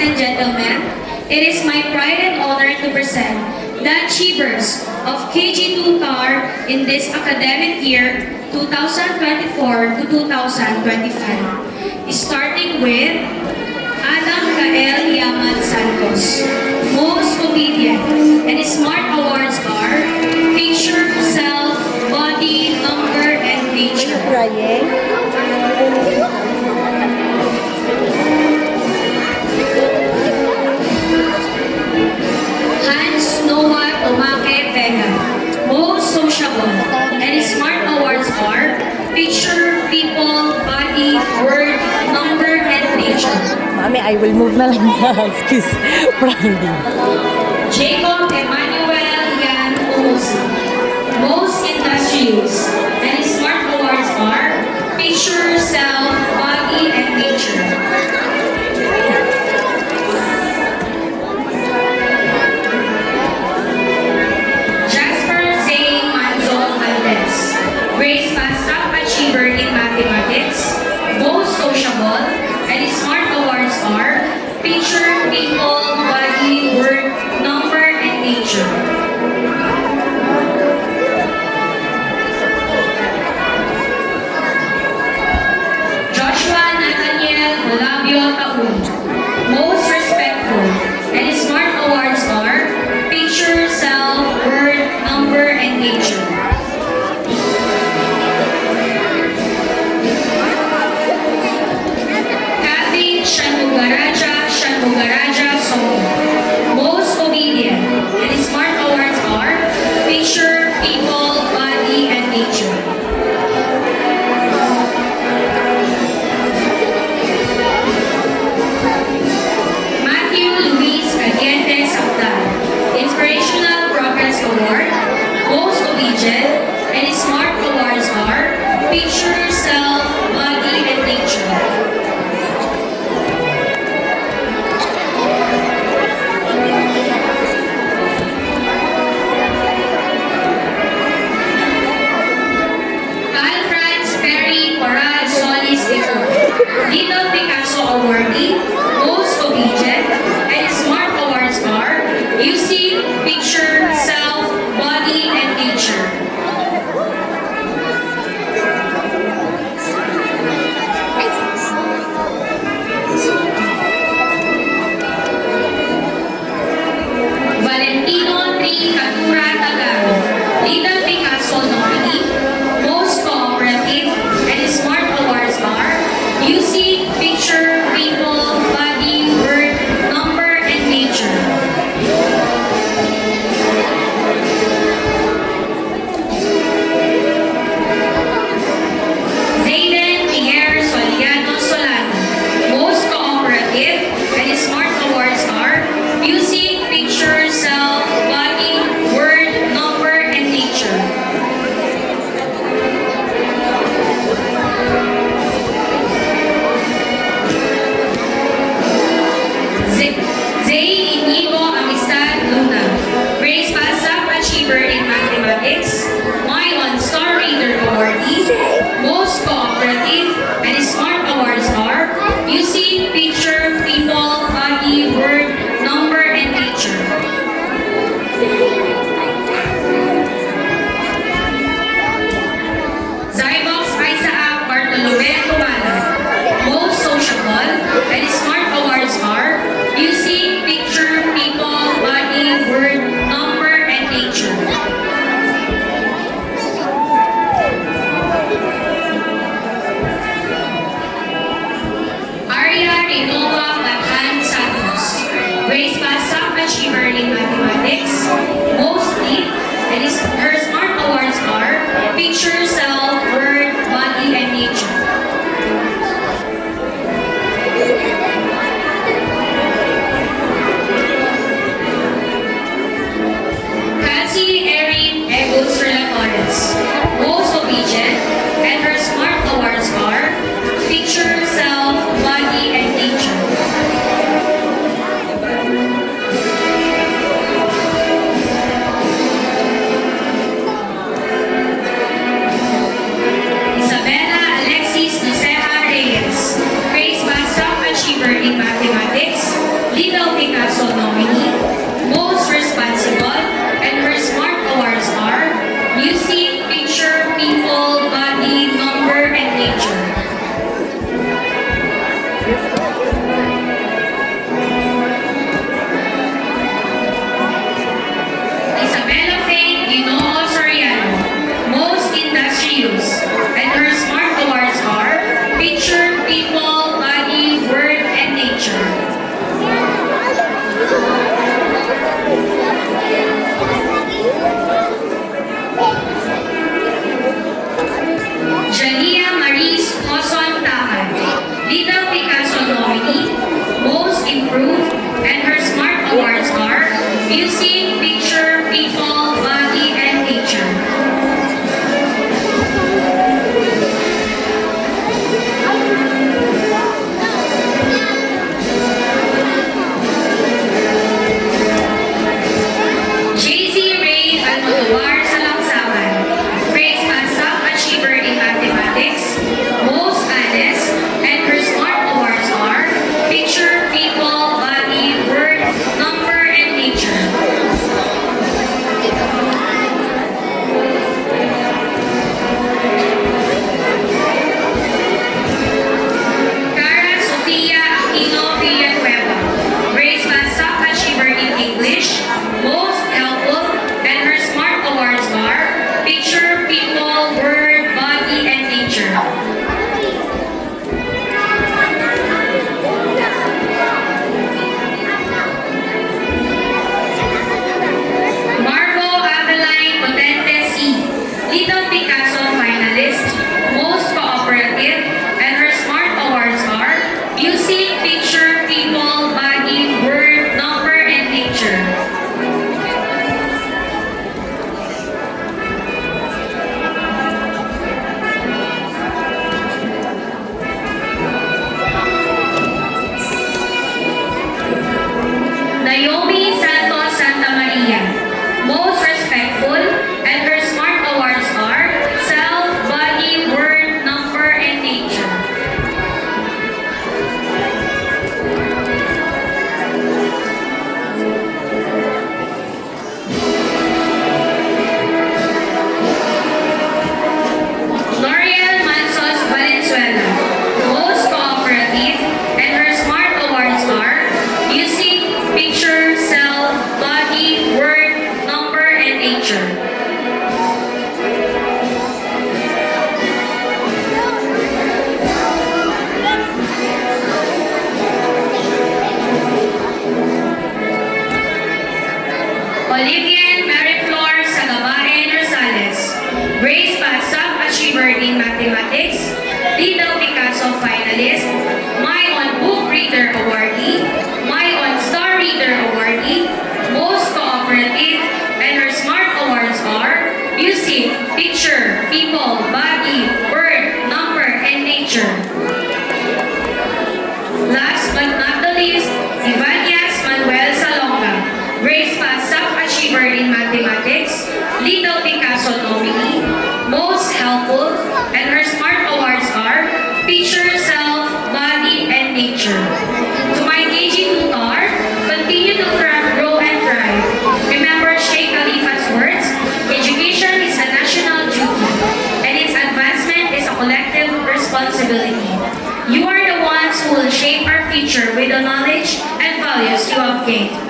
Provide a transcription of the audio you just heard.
and gentlemen, it is my pride and honor to present the achievers of KG2 TAR in this academic year 2024 to 2025. Starting with Adam Gael Yaman Santos. Most obedient and smart awards are Picture, Self, Body, Number, and Nature. Hans Noah Tomake Vega. Most sociable and smart awards are Picture, People, Body, Word, Number, and Nature. Mami, I will move na lang na. Excuse, Brandy. Jacob Emmanuel Yan Umusi. Most industrious and smart awards are Picture, Self, Body, and Nature. Jasper Zane Manzon Valdez. Grace Pass Top Achiever in Mathematics. Most sociable and smart awards are Picture, People, Body, Word, Number, and Nature. Joshua Nathaniel Malabio Taun. Most respectful and smart awards are Picture, Self, Word, Number, and Nature. Kathy Shanmugaraja Olivian Mariflor Sagabaen Rosales, Grace Batsap Achiever in Mathematics, Lidl Picasso Finalist, My On Book Reader Awardee, My On Star Reader Awardee, Most Cooperative, and her Smart Awards are Music, Picture, People, Body, Word, Number, and Nature. Last but not the least, Ivanias Manuel Salonga, Grace Pasap Achiever in Mathematics, Little Picasso nominee, Most Helpful, and her Smart Awards are Picture, Self, Body, and Nature. To my KG Tutor, continue to grow and thrive. Remember Sheikh Khalifa's words, education is a national duty, and its advancement is a collective responsibility. You are the ones who will shape our future with the knowledge and values you have gained.